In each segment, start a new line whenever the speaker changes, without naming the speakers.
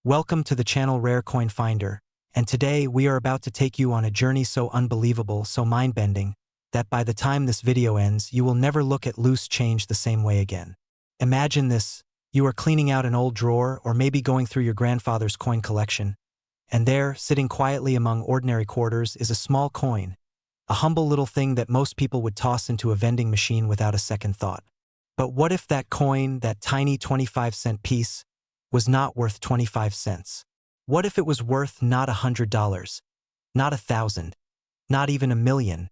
Welcome to the channel Rare Coin Finder, and today we are about to take you on a journey so unbelievable, so mind-bending, that by the time this video ends, you will never look at loose change the same way again. Imagine this: you are cleaning out an old drawer or maybe going through your grandfather's coin collection, and there, sitting quietly among ordinary quarters, is a small coin, a humble little thing that most people would toss into a vending machine without a second thought. But what if that coin, that tiny 25-cent piece, was not worth 25 cents? What if it was worth not $100, not 1,000, not even 1,000,000,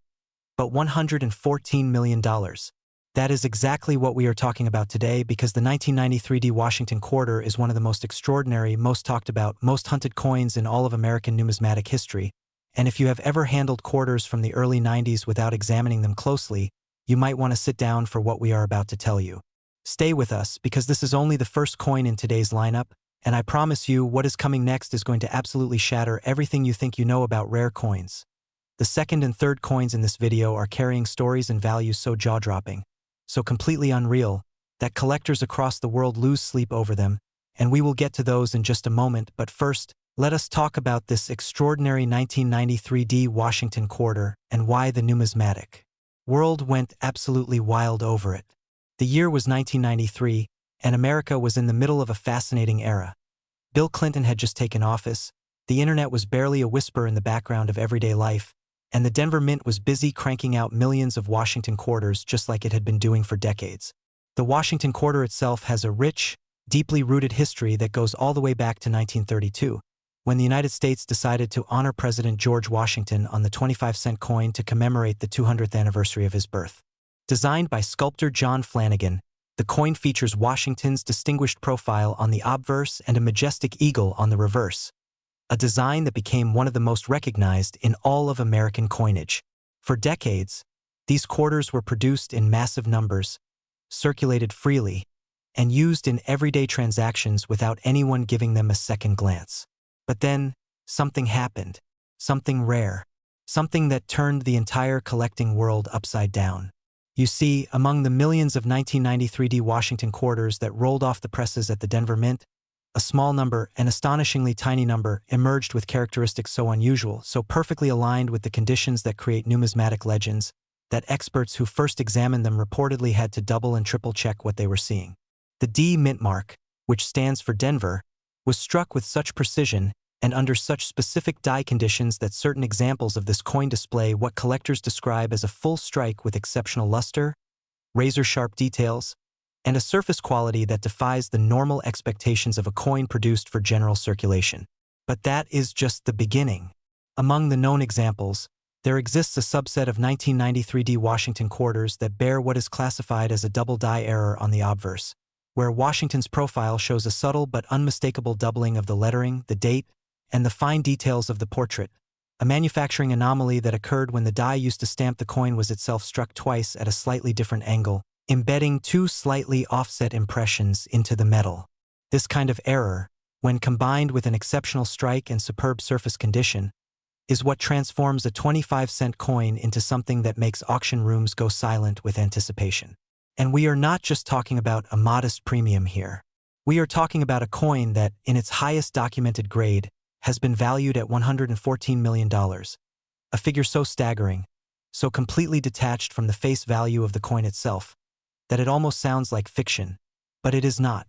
but $114 million? That is exactly what we are talking about today, because the 1993 D Washington quarter is one of the most extraordinary, most talked about, most hunted coins in all of American numismatic history. And if you have ever handled quarters from the early 90s without examining them closely, you might want to sit down for what we are about to tell you. Stay with us, because this is only the first coin in today's lineup, and I promise you what is coming next is going to absolutely shatter everything you think you know about rare coins. The second and third coins in this video are carrying stories and values so jaw-dropping, so completely unreal, that collectors across the world lose sleep over them, and we will get to those in just a moment. But first, let us talk about this extraordinary 1993 D Washington quarter and why the numismatic world went absolutely wild over it. The year was 1993, and America was in the middle of a fascinating era. Bill Clinton had just taken office, the internet was barely a whisper in the background of everyday life, and the Denver Mint was busy cranking out millions of Washington quarters just like it had been doing for decades. The Washington quarter itself has a rich, deeply rooted history that goes all the way back to 1932, when the United States decided to honor President George Washington on the 25-cent coin to commemorate the 200th anniversary of his birth. Designed by sculptor John Flanagan, the coin features Washington's distinguished profile on the obverse and a majestic eagle on the reverse, a design that became one of the most recognized in all of American coinage. For decades, these quarters were produced in massive numbers, circulated freely, and used in everyday transactions without anyone giving them a second glance. But then, something happened, something rare, something that turned the entire collecting world upside down. You see, among the millions of 1993 D Washington quarters that rolled off the presses at the Denver Mint, a small number, an astonishingly tiny number, emerged with characteristics so unusual, so perfectly aligned with the conditions that create numismatic legends, that experts who first examined them reportedly had to double and triple check what they were seeing. The D Mint mark, which stands for Denver, was struck with such precision and under such specific die conditions that certain examples of this coin display what collectors describe as a full strike with exceptional luster, razor-sharp details, and a surface quality that defies the normal expectations of a coin produced for general circulation. But that is just the beginning. Among the known examples, there exists a subset of 1993 D Washington quarters that bear what is classified as a double die error on the obverse, where Washington's profile shows a subtle but unmistakable doubling of the lettering, the date, and the fine details of the portrait, a manufacturing anomaly that occurred when the die used to stamp the coin was itself struck twice at a slightly different angle, embedding two slightly offset impressions into the metal. This kind of error, when combined with an exceptional strike and superb surface condition, is what transforms a 25-cent coin into something that makes auction rooms go silent with anticipation. And we are not just talking about a modest premium here. We are talking about a coin that, in its highest documented grade, has been valued at $114 million, a figure so staggering, so completely detached from the face value of the coin itself, that it almost sounds like fiction. But it is not.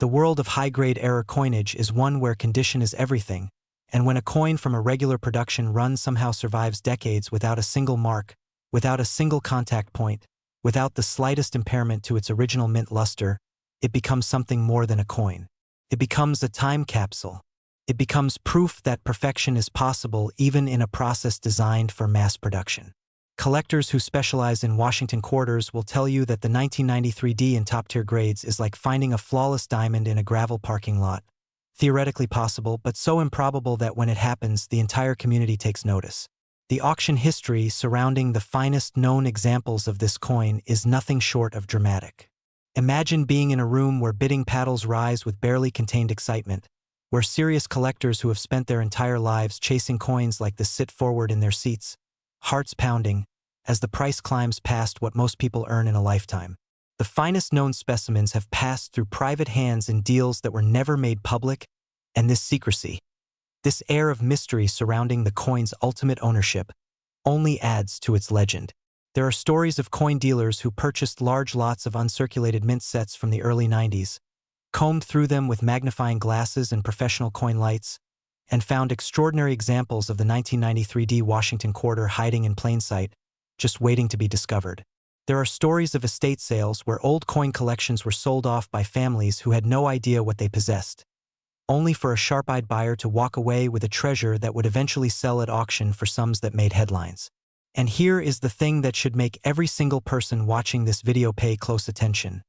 The world of high-grade error coinage is one where condition is everything, and when a coin from a regular production run somehow survives decades without a single mark, without a single contact point, without the slightest impairment to its original mint luster, it becomes something more than a coin. It becomes a time capsule. It becomes proof that perfection is possible even in a process designed for mass production. Collectors who specialize in Washington quarters will tell you that the 1993 D in top-tier grades is like finding a flawless diamond in a gravel parking lot. Theoretically possible, but so improbable that when it happens, the entire community takes notice. The auction history surrounding the finest known examples of this coin is nothing short of dramatic. Imagine being in a room where bidding paddles rise with barely contained excitement, where serious collectors who have spent their entire lives chasing coins like this sit forward in their seats, hearts pounding, as the price climbs past what most people earn in a lifetime. The finest known specimens have passed through private hands in deals that were never made public, And this secrecy, this air of mystery surrounding the coin's ultimate ownership, only adds to its legend. There are stories of coin dealers who purchased large lots of uncirculated mint sets from the early 90s, combed through them with magnifying glasses and professional coin lights, and found extraordinary examples of the 1993 D Washington quarter hiding in plain sight, just waiting to be discovered. There are stories of estate sales where old coin collections were sold off by families who had no idea what they possessed, only for a sharp-eyed buyer to walk away with a treasure that would eventually sell at auction for sums that made headlines. And here is the thing that should make every single person watching this video pay close attention.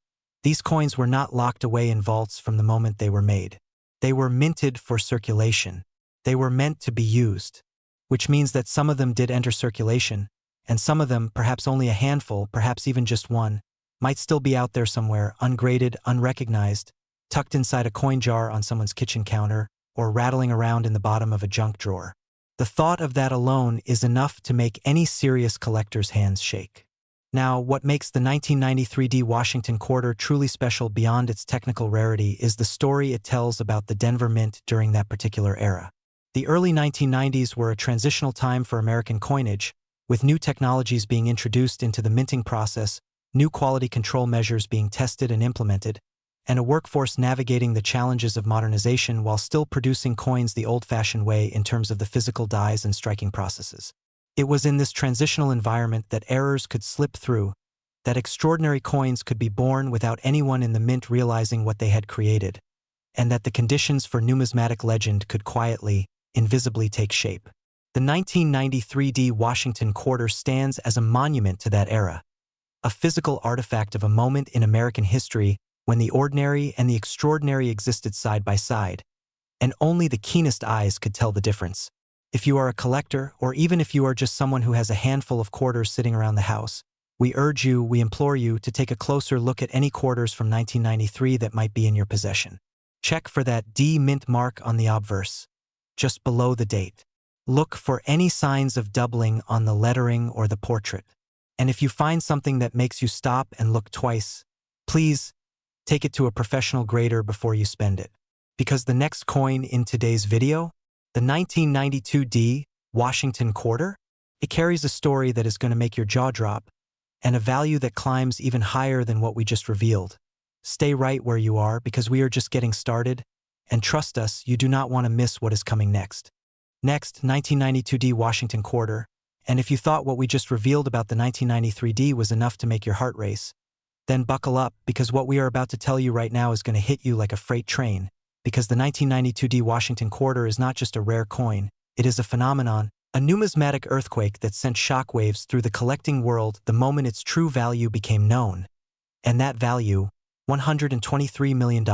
These coins were not locked away in vaults from the moment they were made. They were minted for circulation. They were meant to be used, which means that some of them did enter circulation, and some of them, perhaps only a handful, perhaps even just one, might still be out there somewhere, ungraded, unrecognized, tucked inside a coin jar on someone's kitchen counter, or rattling around in the bottom of a junk drawer. The thought of that alone is enough to make any serious collector's hands shake. Now, what makes the 1993 D Washington quarter truly special beyond its technical rarity is the story it tells about the Denver Mint during that particular era. The early 1990s were a transitional time for American coinage, with new technologies being introduced into the minting process, new quality control measures being tested and implemented, and a workforce navigating the challenges of modernization while still producing coins the old-fashioned way in terms of the physical dies and striking processes. It was in this transitional environment that errors could slip through, that extraordinary coins could be born without anyone in the mint realizing what they had created, and that the conditions for numismatic legend could quietly, invisibly take shape. The 1993 D Washington quarter stands as a monument to that era, a physical artifact of a moment in American history when the ordinary and the extraordinary existed side by side, and only the keenest eyes could tell the difference. If you are a collector, or even if you are just someone who has a handful of quarters sitting around the house, we implore you to take a closer look at any quarters from 1993 that might be in your possession. Check for that D mint mark on the obverse, just below the date. Look for any signs of doubling on the lettering or the portrait. And if you find something that makes you stop and look twice, please take it to a professional grader before you spend it. Because the next coin in today's video, the 1992 D Washington quarter, it carries a story that is going to make your jaw drop, and a value that climbs even higher than what we just revealed. Stay right where you are because we are just getting started, and trust us, you do not want to miss what is coming next. Next, 1992 D Washington quarter, and if you thought what we just revealed about the 1993 D was enough to make your heart race, then buckle up because what we are about to tell you right now is going to hit you like a freight train, because the 1992 D Washington quarter is not just a rare coin, it is a phenomenon, a numismatic earthquake that sent shockwaves through the collecting world the moment its true value became known. And that value, $123 million,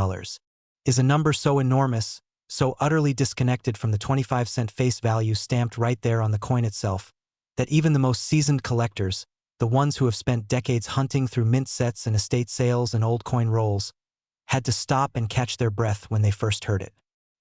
is a number so enormous, so utterly disconnected from the 25-cent face value stamped right there on the coin itself, that even the most seasoned collectors, the ones who have spent decades hunting through mint sets and estate sales and old coin rolls, had to stop and catch their breath when they first heard it.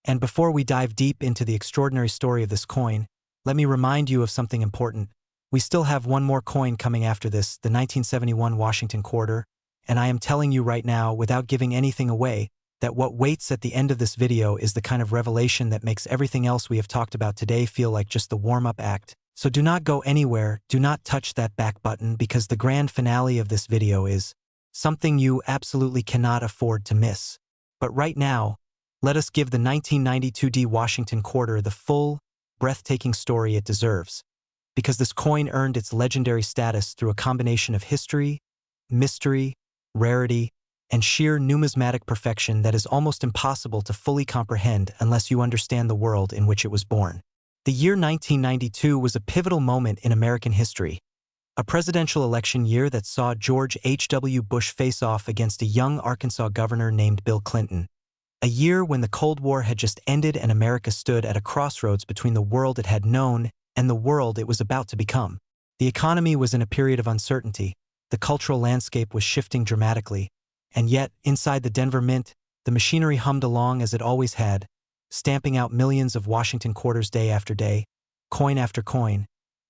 And before we dive deep into the extraordinary story of this coin, let me remind you of something important. We still have one more coin coming after this, the 1971 Washington quarter, and I am telling you right now, without giving anything away, that what waits at the end of this video is the kind of revelation that makes everything else we have talked about today feel like just the warm-up act. So do not go anywhere, do not touch that back button, because the grand finale of this video is something you absolutely cannot afford to miss. But right now, let us give the 1992 D Washington quarter the full, breathtaking story it deserves, because this coin earned its legendary status through a combination of history, mystery, rarity, and sheer numismatic perfection that is almost impossible to fully comprehend unless you understand the world in which it was born. The year 1992 was a pivotal moment in American history, a presidential election year that saw George H.W. Bush face off against a young Arkansas governor named Bill Clinton, a year when the Cold War had just ended and America stood at a crossroads between the world it had known and the world it was about to become. The economy was in a period of uncertainty, the cultural landscape was shifting dramatically, and yet, inside the Denver Mint, the machinery hummed along as it always had, stamping out millions of Washington quarters day after day, coin after coin,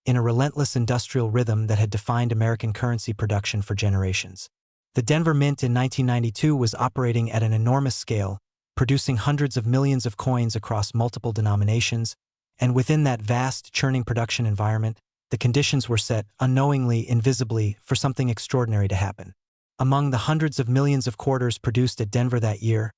in a relentless industrial rhythm that had defined American currency production for generations. The Denver Mint in 1992 was operating at an enormous scale, producing hundreds of millions of coins across multiple denominations, and within that vast, churning production environment, the conditions were set, unknowingly, invisibly, for something extraordinary to happen. Among the hundreds of millions of quarters produced at Denver that year,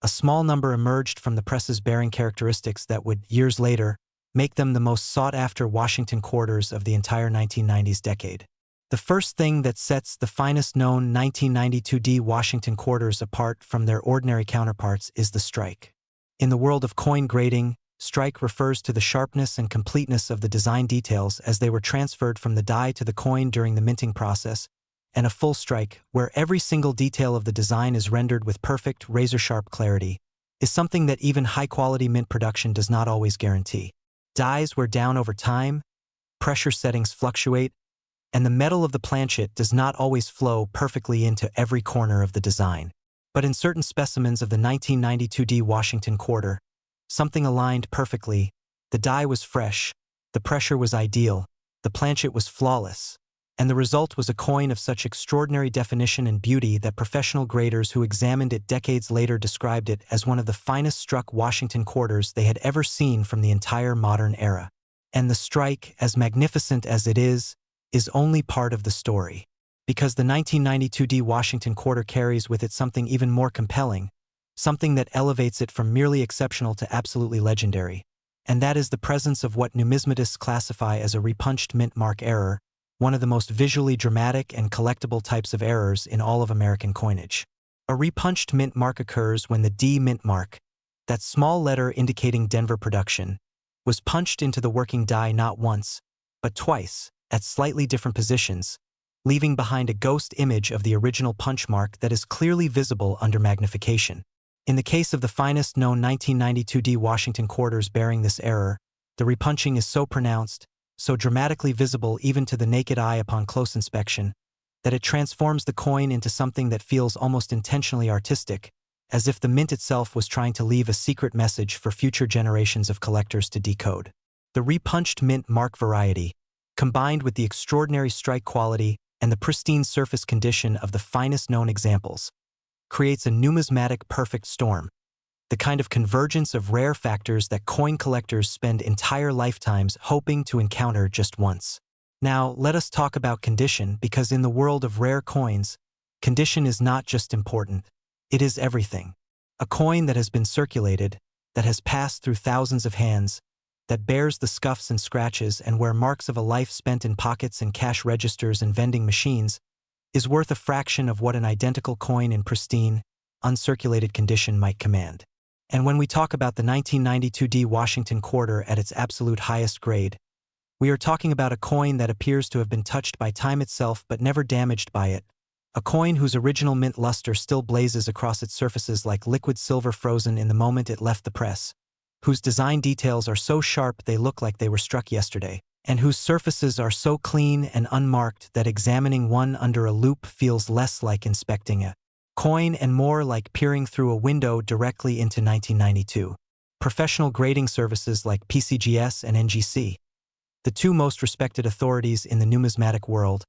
a small number emerged from the presses bearing characteristics that would, years later, make them the most sought-after Washington quarters of the entire 1990s decade. The first thing that sets the finest known 1992D Washington quarters apart from their ordinary counterparts is the strike. In the world of coin grading, strike refers to the sharpness and completeness of the design details as they were transferred from the die to the coin during the minting process, and a full strike, where every single detail of the design is rendered with perfect, razor-sharp clarity, is something that even high-quality mint production does not always guarantee. Dies wear down over time, pressure settings fluctuate, and the metal of the planchet does not always flow perfectly into every corner of the design. But in certain specimens of the 1992D Washington quarter, something aligned perfectly, the die was fresh, the pressure was ideal, the planchet was flawless, and the result was a coin of such extraordinary definition and beauty that professional graders who examined it decades later described it as one of the finest struck Washington quarters they had ever seen from the entire modern era. And the strike, as magnificent as it is only part of the story. Because the 1992D Washington quarter carries with it something even more compelling, something that elevates it from merely exceptional to absolutely legendary, and that is the presence of what numismatists classify as a repunched mint mark error, one of the most visually dramatic and collectible types of errors in all of American coinage. A repunched mint mark occurs when the D mint mark, that small letter indicating Denver production, was punched into the working die not once, but twice, at slightly different positions, leaving behind a ghost image of the original punch mark that is clearly visible under magnification. In the case of the finest known 1992D Washington quarters bearing this error, the repunching is so pronounced, so dramatically visible even to the naked eye upon close inspection, that it transforms the coin into something that feels almost intentionally artistic, as if the mint itself was trying to leave a secret message for future generations of collectors to decode. The repunched mint mark variety, combined with the extraordinary strike quality and the pristine surface condition of the finest known examples, creates a numismatic perfect storm, the kind of convergence of rare factors that coin collectors spend entire lifetimes hoping to encounter just once. Now, let us talk about condition, because in the world of rare coins, condition is not just important, it is everything. A coin that has been circulated, that has passed through thousands of hands, that bears the scuffs and scratches and where marks of a life spent in pockets and cash registers and vending machines, is worth a fraction of what an identical coin in pristine, uncirculated condition might command. And when we talk about the 1992D Washington quarter at its absolute highest grade, we are talking about a coin that appears to have been touched by time itself but never damaged by it, a coin whose original mint luster still blazes across its surfaces like liquid silver frozen in the moment it left the press, whose design details are so sharp they look like they were struck yesterday, and whose surfaces are so clean and unmarked that examining one under a loupe feels less like inspecting a coin and more like peering through a window directly into 1992. Professional grading services like PCGS and NGC, the two most respected authorities in the numismatic world,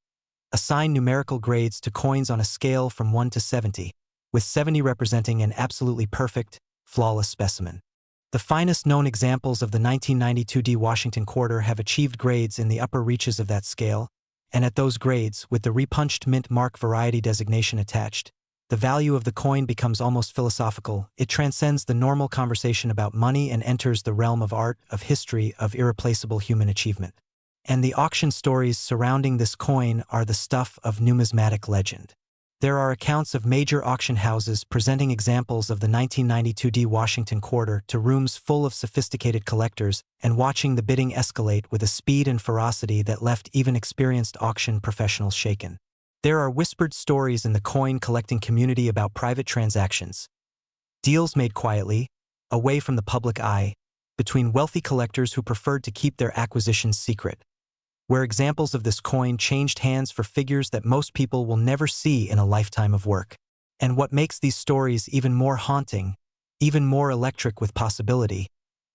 assign numerical grades to coins on a scale from 1 to 70, with 70 representing an absolutely perfect, flawless specimen. The finest known examples of the 1992D Washington quarter have achieved grades in the upper reaches of that scale, and at those grades, with the repunched mint mark variety designation attached, the value of the coin becomes almost philosophical. It transcends the normal conversation about money and enters the realm of art, of history, of irreplaceable human achievement. And the auction stories surrounding this coin are the stuff of numismatic legend. There are accounts of major auction houses presenting examples of the 1992D Washington quarter to rooms full of sophisticated collectors and watching the bidding escalate with a speed and ferocity that left even experienced auction professionals shaken. There are whispered stories in the coin collecting community about private transactions, deals made quietly, away from the public eye, between wealthy collectors who preferred to keep their acquisitions secret, where examples of this coin changed hands for figures that most people will never see in a lifetime of work. And what makes these stories even more haunting, even more electric with possibility,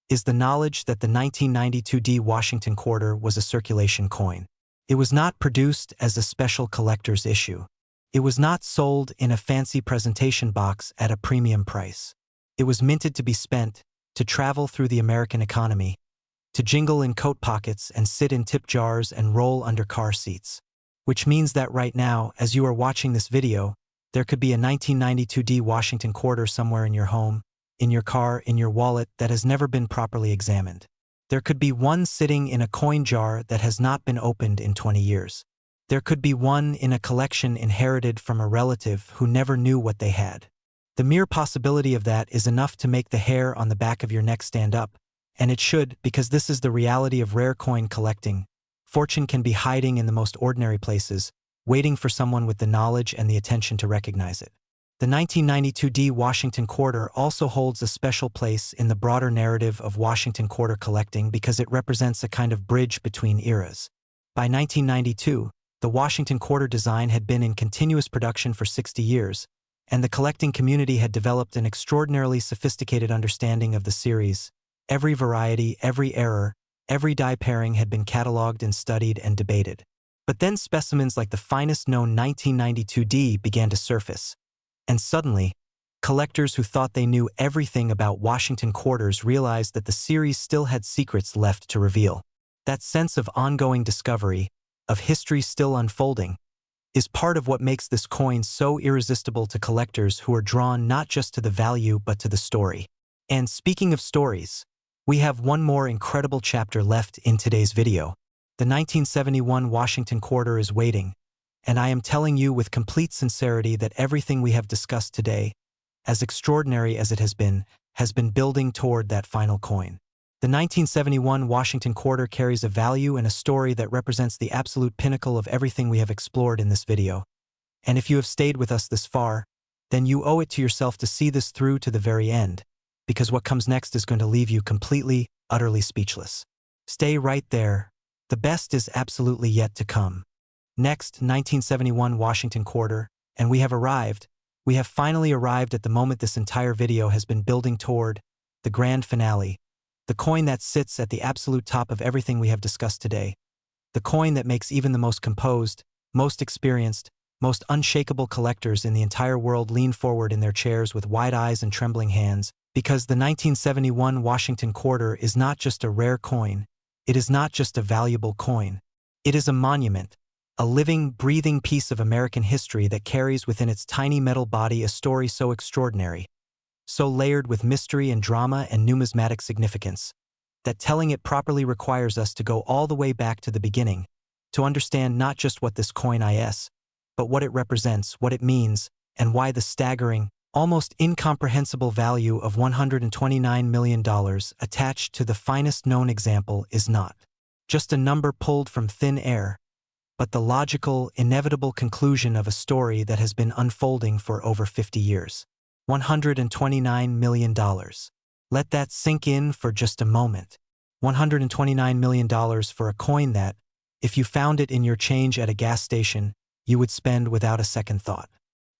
is the knowledge that the 1992D Washington quarter was a circulation coin. It was not produced as a special collector's issue. It was not sold in a fancy presentation box at a premium price. It was minted to be spent, to travel through the American economy, to jingle in coat pockets and sit in tip jars and roll under car seats. Which means that right now, as you are watching this video, there could be a 1992 Washington quarter somewhere in your home, in your car, in your wallet that has never been properly examined. There could be one sitting in a coin jar that has not been opened in 20 years. There could be one in a collection inherited from a relative who never knew what they had. The mere possibility of that is enough to make the hair on the back of your neck stand up, and it should, because this is the reality of rare coin collecting. Fortune can be hiding in the most ordinary places, waiting for someone with the knowledge and the attention to recognize it. The 1992 Washington quarter also holds a special place in the broader narrative of Washington quarter collecting because it represents a kind of bridge between eras. By 1992, the Washington quarter design had been in continuous production for 60 years, and the collecting community had developed an extraordinarily sophisticated understanding of the series. Every variety, every error, every die pairing had been cataloged and studied and debated. But then specimens like the finest known 1992 began to surface. And suddenly, collectors who thought they knew everything about Washington quarters realized that the series still had secrets left to reveal. That sense of ongoing discovery, of history still unfolding, is part of what makes this coin so irresistible to collectors who are drawn not just to the value but to the story. And speaking of stories, we have one more incredible chapter left in today's video. The 1971 Washington quarter is waiting, and I am telling you with complete sincerity that everything we have discussed today, as extraordinary as it has been building toward that final coin. The 1971 Washington quarter carries a value and a story that represents the absolute pinnacle of everything we have explored in this video. And if you have stayed with us this far, then you owe it to yourself to see this through to the very end, because what comes next is going to leave you completely, utterly speechless. Stay right there. The best is absolutely yet to come. Next, 1971 Washington quarter, and we have arrived. We have finally arrived at the moment this entire video has been building toward, the grand finale. The coin that sits at the absolute top of everything we have discussed today. The coin that makes even the most composed, most experienced, most unshakable collectors in the entire world lean forward in their chairs with wide eyes and trembling hands, because the 1971 Washington quarter is not just a rare coin, it is not just a valuable coin. It is a monument, a living, breathing piece of American history that carries within its tiny metal body a story so extraordinary, so layered with mystery and drama and numismatic significance, that telling it properly requires us to go all the way back to the beginning, to understand not just what this coin is, but what it represents, what it means, and why the staggering, almost incomprehensible value of $129 million attached to the finest known example is not just a number pulled from thin air, but the logical, inevitable conclusion of a story that has been unfolding for over 50 years. $129 million. Let that sink in for just a moment. $129 million for a coin that, if you found it in your change at a gas station, you would spend without a second thought.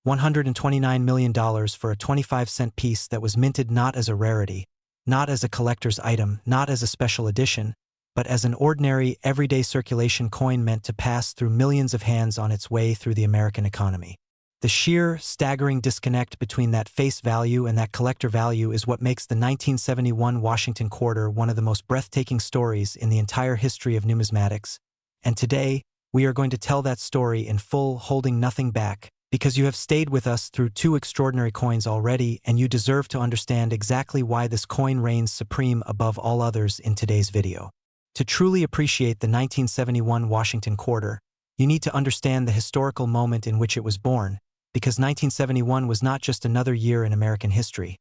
$129 million for a 25-cent piece that was minted not as a rarity, not as a collector's item, not as a special edition, but as an ordinary, everyday circulation coin meant to pass through millions of hands on its way through the American economy. The sheer, staggering disconnect between that face value and that collector value is what makes the 1971 Washington quarter one of the most breathtaking stories in the entire history of numismatics. And today, we are going to tell that story in full, holding nothing back, because you have stayed with us through two extraordinary coins already, and you deserve to understand exactly why this coin reigns supreme above all others in today's video. To truly appreciate the 1971 Washington quarter, you need to understand the historical moment in which it was born, because 1971 was not just another year in American history.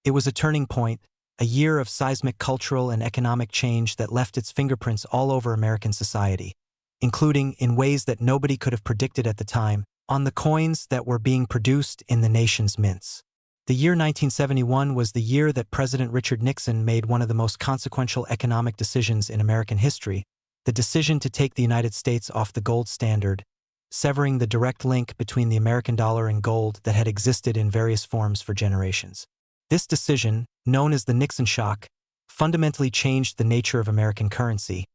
It was a turning point, a year of seismic cultural and economic change that left its fingerprints all over American society, including, in ways that nobody could have predicted at the time, on the coins that were being produced in the nation's mints. The year 1971 was the year that President Richard Nixon made one of the most consequential economic decisions in American history, the decision to take the United States off the gold standard, severing the direct link between the American dollar and gold that had existed in various forms for generations. This decision, known as the Nixon shock, fundamentally changed the nature of American currency,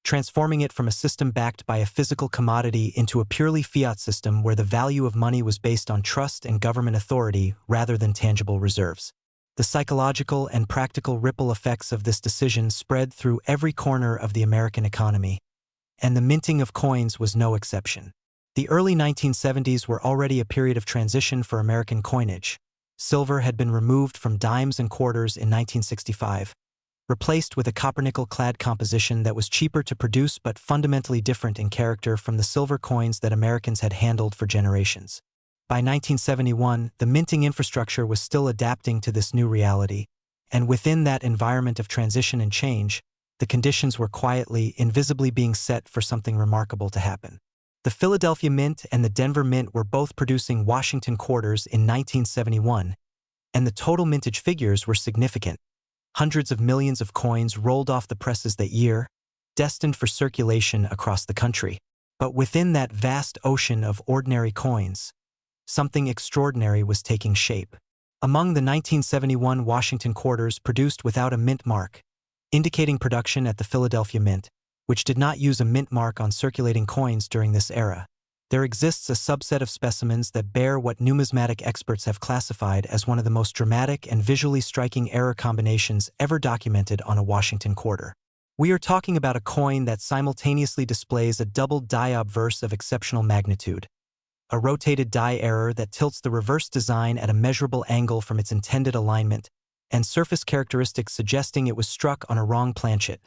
transforming it from a system backed by a physical commodity into a purely fiat system where the value of money was based on trust and government authority rather than tangible reserves. The psychological and practical ripple effects of this decision spread through every corner of the American economy, and the minting of coins was no exception. The early 1970s were already a period of transition for American coinage. Silver had been removed from dimes and quarters in 1965, replaced with a copper-nickel-clad composition that was cheaper to produce but fundamentally different in character from the silver coins that Americans had handled for generations. By 1971, the minting infrastructure was still adapting to this new reality, and within that environment of transition and change, the conditions were quietly, invisibly being set for something remarkable to happen. The Philadelphia Mint and the Denver Mint were both producing Washington quarters in 1971, and the total mintage figures were significant. Hundreds of millions of coins rolled off the presses that year, destined for circulation across the country. But within that vast ocean of ordinary coins, something extraordinary was taking shape. Among the 1971 Washington quarters produced without a mint mark, indicating production at the Philadelphia Mint, which did not use a mint mark on circulating coins during this era, there exists a subset of specimens that bear what numismatic experts have classified as one of the most dramatic and visually striking error combinations ever documented on a Washington quarter. We are talking about a coin that simultaneously displays a doubled die obverse of exceptional magnitude, a rotated die error that tilts the reverse design at a measurable angle from its intended alignment, and surface characteristics suggesting it was struck on a wrong planchet,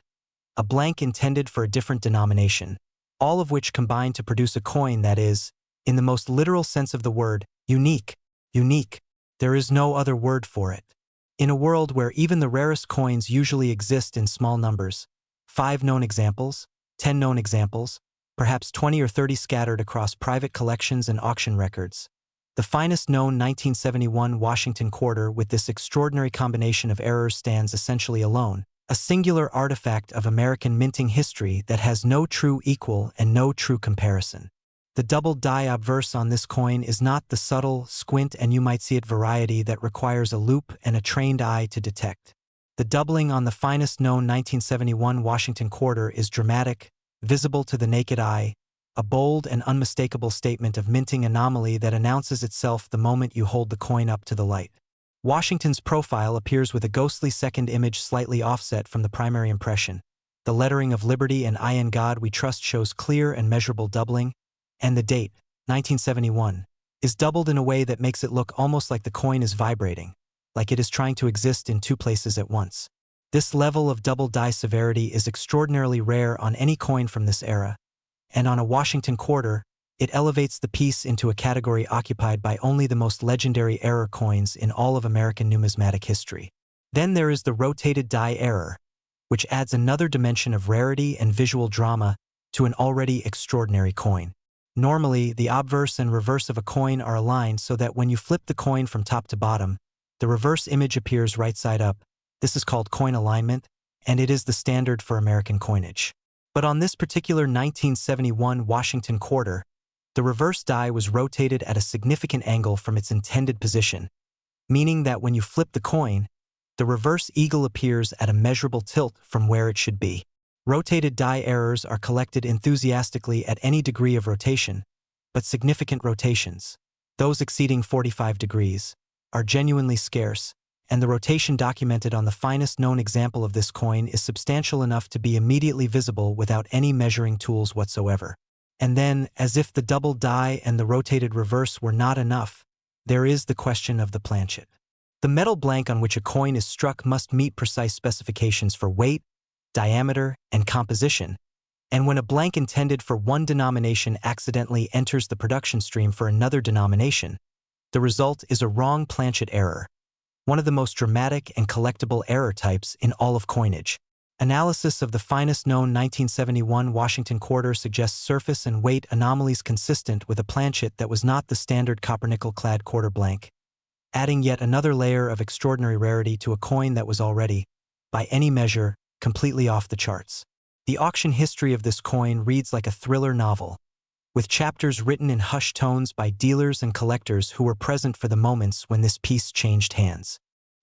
a blank intended for a different denomination, all of which combine to produce a coin that is, in the most literal sense of the word, unique. Unique. There is no other word for it. In a world where even the rarest coins usually exist in small numbers, 5 known examples, 10 known examples, perhaps 20 or 30 scattered across private collections and auction records, the finest known 1971 Washington quarter with this extraordinary combination of errors stands essentially alone, a singular artifact of American minting history that has no true equal and no true comparison. The double die obverse on this coin is not the subtle, squint and you might see it variety that requires a loupe and a trained eye to detect. The doubling on the finest known 1971 Washington quarter is dramatic, visible to the naked eye, a bold and unmistakable statement of minting anomaly that announces itself the moment you hold the coin up to the light. Washington's profile appears with a ghostly second image slightly offset from the primary impression. The lettering of Liberty and I in God We Trust shows clear and measurable doubling, and the date, 1971, is doubled in a way that makes it look almost like the coin is vibrating, like it is trying to exist in 2 places at once. This level of double die severity is extraordinarily rare on any coin from this era, and on a Washington quarter, it elevates the piece into a category occupied by only the most legendary error coins in all of American numismatic history. Then there is the rotated die error, which adds another dimension of rarity and visual drama to an already extraordinary coin. Normally, the obverse and reverse of a coin are aligned so that when you flip the coin from top to bottom, the reverse image appears right side up. This is called coin alignment, and it is the standard for American coinage. But on this particular 1971 Washington quarter, the reverse die was rotated at a significant angle from its intended position, meaning that when you flip the coin, the reverse eagle appears at a measurable tilt from where it should be. Rotated die errors are collected enthusiastically at any degree of rotation, but significant rotations, those exceeding 45 degrees, are genuinely scarce, and the rotation documented on the finest known example of this coin is substantial enough to be immediately visible without any measuring tools whatsoever. And then, as if the double die and the rotated reverse were not enough, there is the question of the planchet. The metal blank on which a coin is struck must meet precise specifications for weight, diameter, and composition, and when a blank intended for one denomination accidentally enters the production stream for another denomination, the result is a wrong planchet error, one of the most dramatic and collectible error types in all of coinage. Analysis of the finest known 1971 Washington quarter suggests surface and weight anomalies consistent with a planchet that was not the standard copper-nickel-clad quarter blank, adding yet another layer of extraordinary rarity to a coin that was already, by any measure, completely off the charts. The auction history of this coin reads like a thriller novel, with chapters written in hushed tones by dealers and collectors who were present for the moments when this piece changed hands.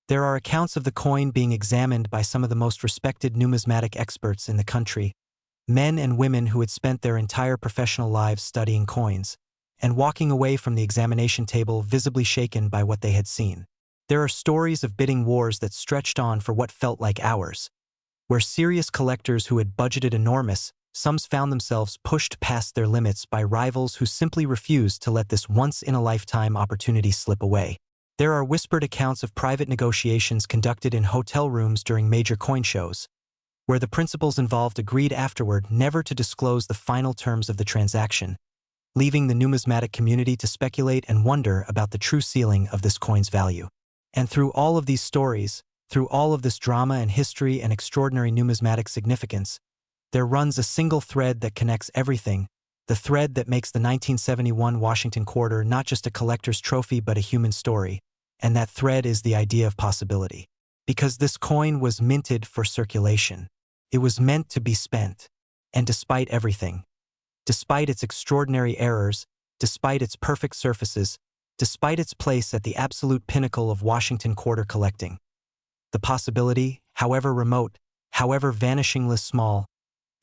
There are accounts of the coin being examined by some of the most respected numismatic experts in the country, men and women who had spent their entire professional lives studying coins, and walking away from the examination table visibly shaken by what they had seen. There are stories of bidding wars that stretched on for what felt like hours, where serious collectors who had budgeted enormous sums found themselves pushed past their limits by rivals who simply refused to let this once-in-a-lifetime opportunity slip away. There are whispered accounts of private negotiations conducted in hotel rooms during major coin shows, where the principals involved agreed afterward never to disclose the final terms of the transaction, leaving the numismatic community to speculate and wonder about the true ceiling of this coin's value. And through all of these stories, through all of this drama and history and extraordinary numismatic significance, there runs a single thread that connects everything, the thread that makes the 1971 Washington Quarter not just a collector's trophy but a human story, and that thread is the idea of possibility. Because this coin was minted for circulation. It was meant to be spent. And despite everything, despite its extraordinary errors, despite its perfect surfaces, despite its place at the absolute pinnacle of Washington Quarter collecting, the possibility, however remote, however vanishingly small,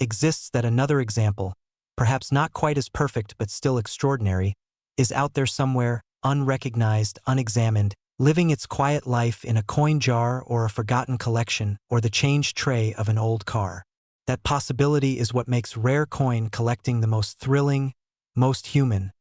exists that another example, perhaps not quite as perfect but still extraordinary, is out there somewhere, unrecognized, unexamined, living its quiet life in a coin jar or a forgotten collection or the change tray of an old car. That possibility is what makes rare coin collecting the most thrilling, most human,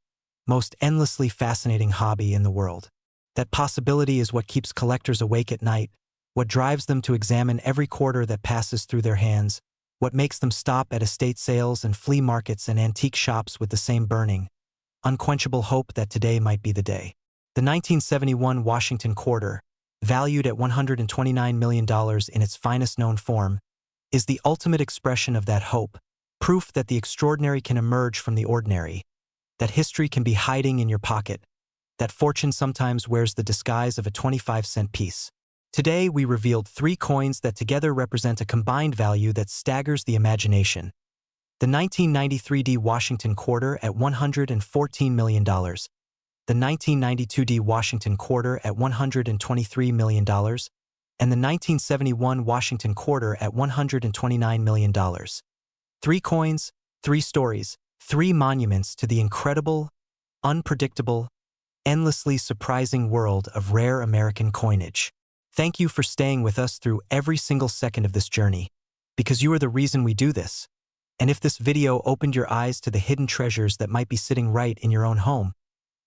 most endlessly fascinating hobby in the world. That possibility is what keeps collectors awake at night, what drives them to examine every quarter that passes through their hands, what makes them stop at estate sales and flea markets and antique shops with the same burning, unquenchable hope that today might be the day. The 1971 Washington Quarter, valued at $129 million in its finest known form, is the ultimate expression of that hope, proof that the extraordinary can emerge from the ordinary, that history can be hiding in your pocket, that fortune sometimes wears the disguise of a 25-cent piece. Today, we revealed 3 coins that together represent a combined value that staggers the imagination. The 1993 Washington Quarter at $114 million, the 1992 Washington Quarter at $123 million, and the 1971 Washington Quarter at $129 million. 3 coins, 3 stories, 3 monuments to the incredible, unpredictable, endlessly surprising world of rare American coinage. Thank you for staying with us through every single second of this journey, because you are the reason we do this. And if this video opened your eyes to the hidden treasures that might be sitting right in your own home,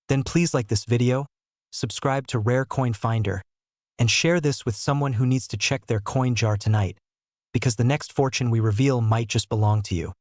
then please like this video, subscribe to Rare Coin Finder, and share this with someone who needs to check their coin jar tonight, because the next fortune we reveal might just belong to you.